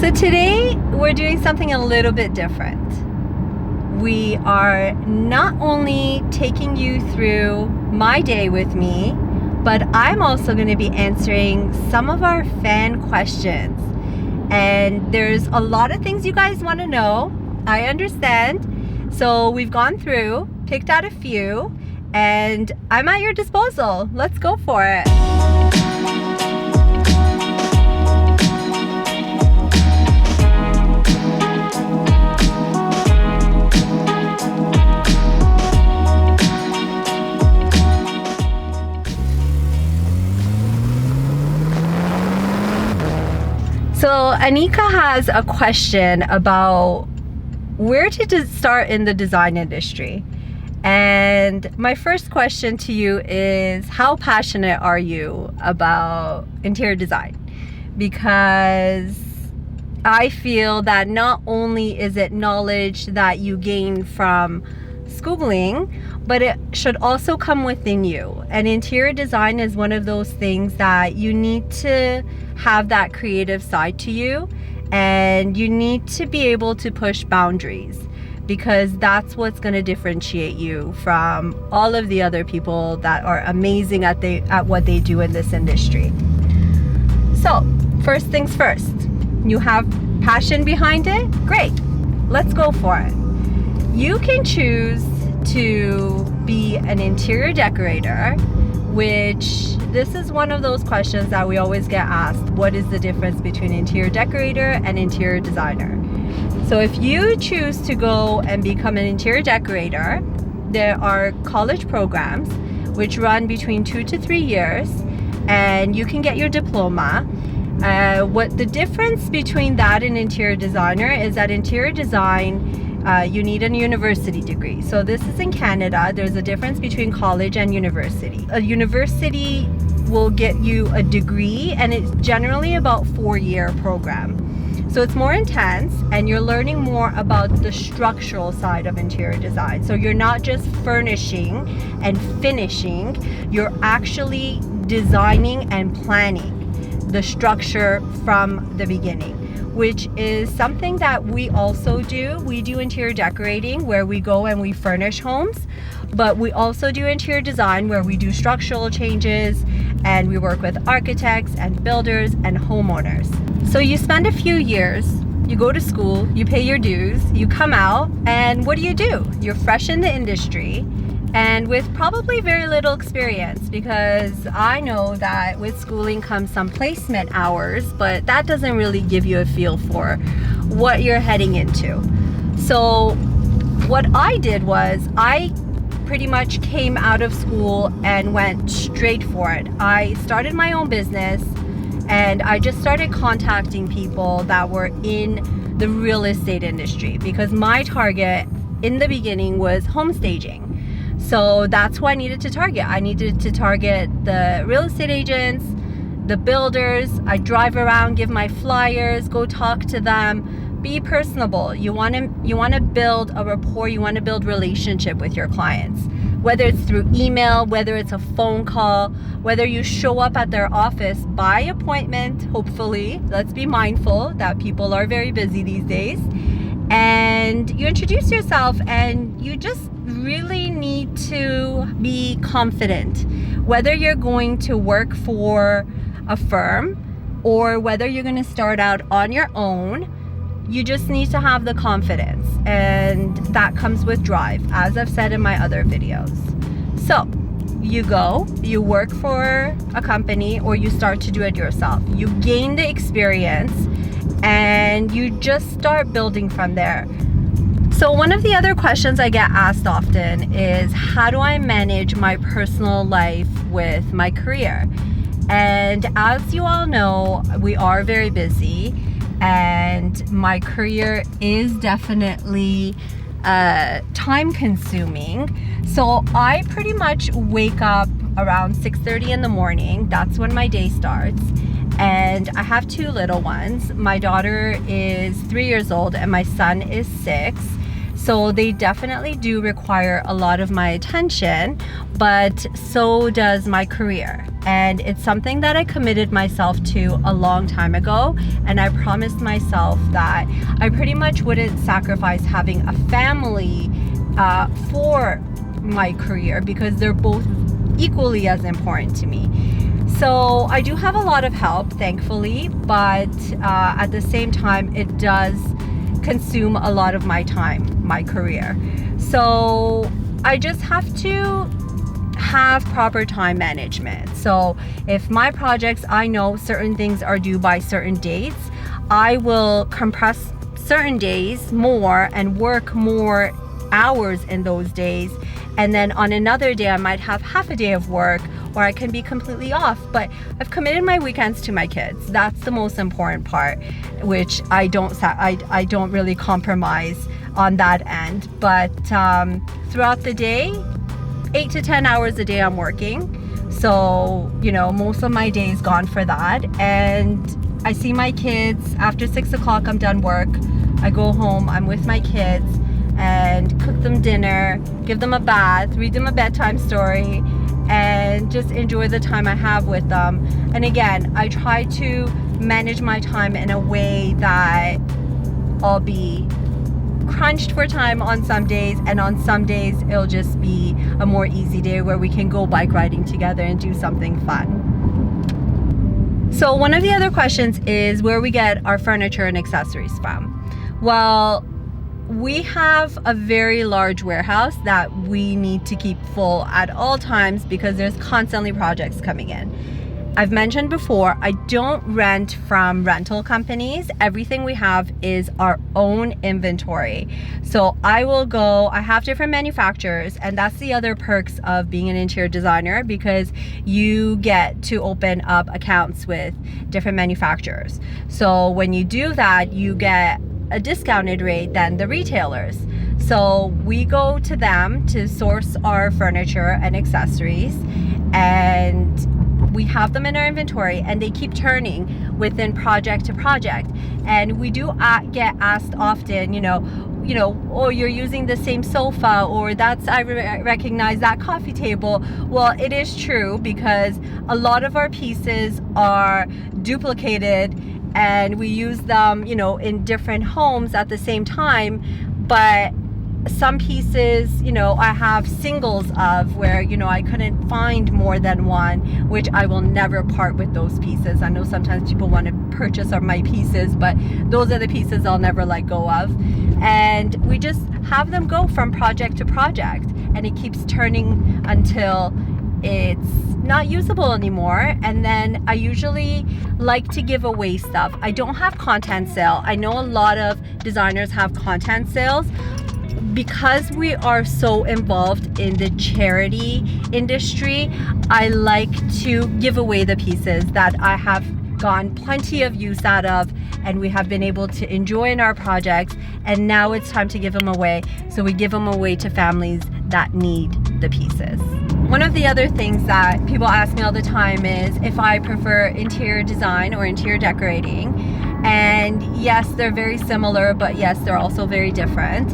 So today we're doing something a little bit different. We are not only taking you through my day with me, but I'm also going to be answering some of our fan questions. And there's a lot of things you guys want to know. I understand. So we've gone through, picked out a few, and I'm at your disposal. Let's go for it. So Anika has a question about where to start in the design industry. And my first question to you is, how passionate are you about interior design? Because I feel that not only is it knowledge that you gain from schooling, but it should also come within you. And interior design is one of those things that you need to have that creative side to you, and you need to be able to push boundaries, because that's what's going to differentiate you from all of the other people that are amazing at what they do in this industry. So first things first, you have passion behind it? Great, let's go for it. You can choose to be an interior decorator, which this is one of those questions that we always get asked. What is the difference between interior decorator and interior designer? So if you choose to go and become an interior decorator, there are college programs which run between 2 to 3 years, and you can get your diploma. What the difference between that and interior designer is that interior design, you need a university degree. So this is in Canada. There's a difference between college and university. A university will get you a degree, and it's generally about 4-year program. So it's more intense, and you're learning more about the structural side of interior design. So you're not just furnishing and finishing, you're actually designing and planning the structure from the beginning, which is something that we also do. We do interior decorating where we go and we furnish homes, but we also do interior design where we do structural changes, and we work with architects and builders and homeowners. So you spend a few years, you go to school, you pay your dues, you come out, and what do? You're fresh in the industry and with probably very little experience, because I know that with schooling comes some placement hours, but that doesn't really give you a feel for what you're heading into. So what I did was I pretty much came out of school and went straight for it. I started my own business, and I just started contacting people that were in the real estate industry, because my target in the beginning was home staging. So that's who I needed to target. I needed to target the real estate agents, the builders. I drive around, give my flyers, go talk to them, be personable. You want to build a rapport, you want to build relationship with your clients. Whether it's through email, whether it's a phone call, whether you show up at their office by appointment, hopefully. Let's be mindful that people are very busy these days. And you introduce yourself, and you just really need to be confident. Whether you're going to work for a firm or whether you're going to start out on your own, you just need to have the confidence, and that comes with drive, as I've said in my other videos. So you go, you work for a company, or you start to do it yourself. You gain the experience, and you just start building from there. So one of the other questions I get asked often is, how do I manage my personal life with my career? And as you all know, we are very busy, and my career is definitely time consuming. So I pretty much wake up around 6:30 in the morning. That's when my day starts. And I have 2 little ones. My daughter is 3 years old and my son is 6. So they definitely do require a lot of my attention, but so does my career. And it's something that I committed myself to a long time ago, and I promised myself that I pretty much wouldn't sacrifice having a family for my career, because they're both equally as important to me. So I do have a lot of help, thankfully, but at the same time, it does consume a lot of my time, my career. So I just have to have proper time management. So if my projects, I know certain things are due by certain dates, I will compress certain days more and work more hours in those days. And then on another day, I might have half a day of work, or I can be completely off. But I've committed my weekends to my kids. That's the most important part, which I don't really compromise on that end. But throughout the day, 8 to 10 hours a day I'm working. So, you know, most of my day is gone for that. And I see my kids after 6 o'clock, I'm done work. I go home, I'm with my kids and cook them dinner, give them a bath, read them a bedtime story, and just enjoy the time I have with them. And again, I try to manage my time in a way that I'll be crunched for time on some days, and on some days it'll just be a more easy day where we can go bike riding together and do something fun. So one of the other questions is where we get our furniture and accessories from. Well, we have a very large warehouse that we need to keep full at all times because there's constantly projects coming in. I've mentioned before, I don't rent from rental companies. Everything we have is our own inventory. So I have different manufacturers, and that's the other perks of being an interior designer, because you get to open up accounts with different manufacturers. So when you do that, you get a discounted rate than the retailers. So we go to them to source our furniture and accessories, and we have them in our inventory, and they keep turning within project to project. And we do get asked often, oh, you're using the same sofa, or I recognize that coffee table. Well, it is true, because a lot of our pieces are duplicated and we use them, in different homes at the same time. But some pieces, I have singles of where, I couldn't find more than one, which I will never part with those pieces. I know sometimes people want to purchase my pieces, but those are the pieces I'll never let go of. And we just have them go from project to project, and it keeps turning until it's not usable anymore. And then I usually like to give away stuff. I don't have content sale. I know a lot of designers have content sales. Because we are so involved in the charity industry, I like to give away the pieces that I have gotten plenty of use out of and we have been able to enjoy in our projects, and now it's time to give them away. So we give them away to families that need the pieces. One of the other things that people ask me all the time is if I prefer interior design or interior decorating. And yes, they're very similar, but yes, they're also very different.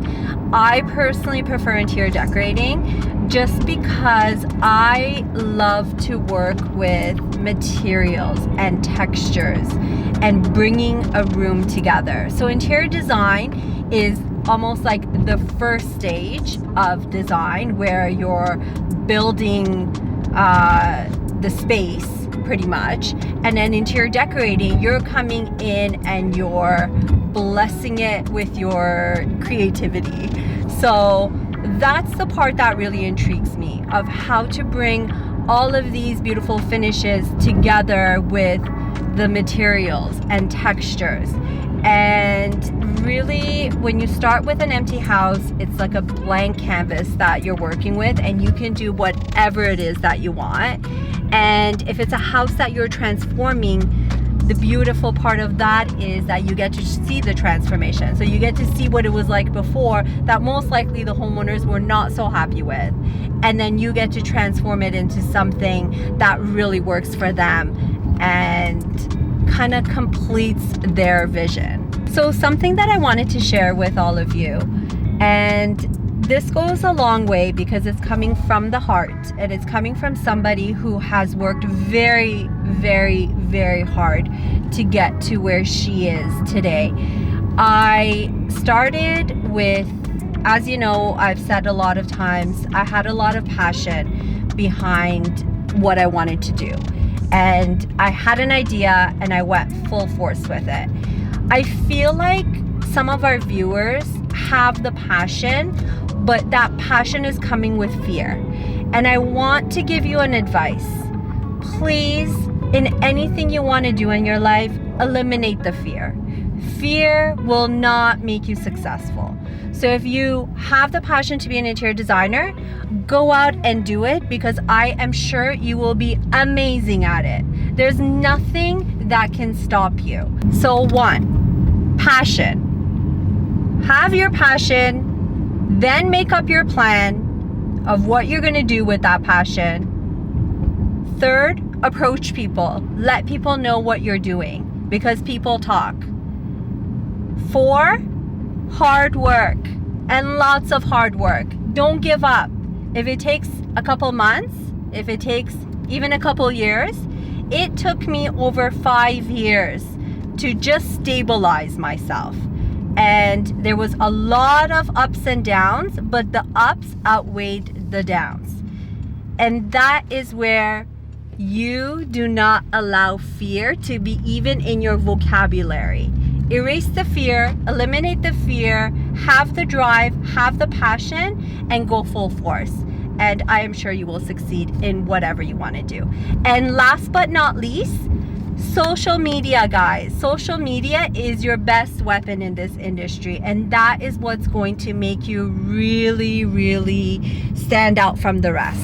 I personally prefer interior decorating just because I love to work with materials and textures and bringing a room together. So interior design is almost like the first stage of design, where you're building the space pretty much, and then interior decorating, you're coming in and you're blessing it with your creativity. So that's the part that really intrigues me, of how to bring all of these beautiful finishes together with the materials and textures. And really, when you start with an empty house, it's like a blank canvas that you're working with, and you can do whatever it is that you want. And if it's a house that you're transforming, the beautiful part of that is that you get to see the transformation. So you get to see what it was like before, that most likely the homeowners were not so happy with. And then you get to transform it into something that really works for them and kind of completes their vision. So something that I wanted to share with all of you And this goes a long way because it's coming from the heart, and it's coming from somebody who has worked very, very, very hard to get to where she is today. I started with, as you know, I've said a lot of times, I had a lot of passion behind what I wanted to do. And I had an idea and I went full force with it. I feel like some of our viewers have the passion, but that passion is coming with fear. And I want to give you an advice. Please, in anything you want to do in your life, eliminate the fear. Fear will not make you successful. So if you have the passion to be an interior designer, go out and do it, because I am sure you will be amazing at it. There's nothing that can stop you. So 1, passion. Have your passion, then make up your plan of what you're going to do with that passion. 3rd, approach people. Let people know what you're doing, because people talk. 4, hard work, and lots of hard work. Don't give up. If it takes a couple months, if it takes even a couple years, it took me over 5 years to just stabilize myself. And there was a lot of ups and downs, but the ups outweighed the downs. And that is where you do not allow fear to be even in your vocabulary. Erase the fear, eliminate the fear, have the drive, have the passion, and go full force. And I am sure you will succeed in whatever you want to do. And last but not least, social media, guys. Social media is your best weapon in this industry, and that is what's going to make you really, really stand out from the rest.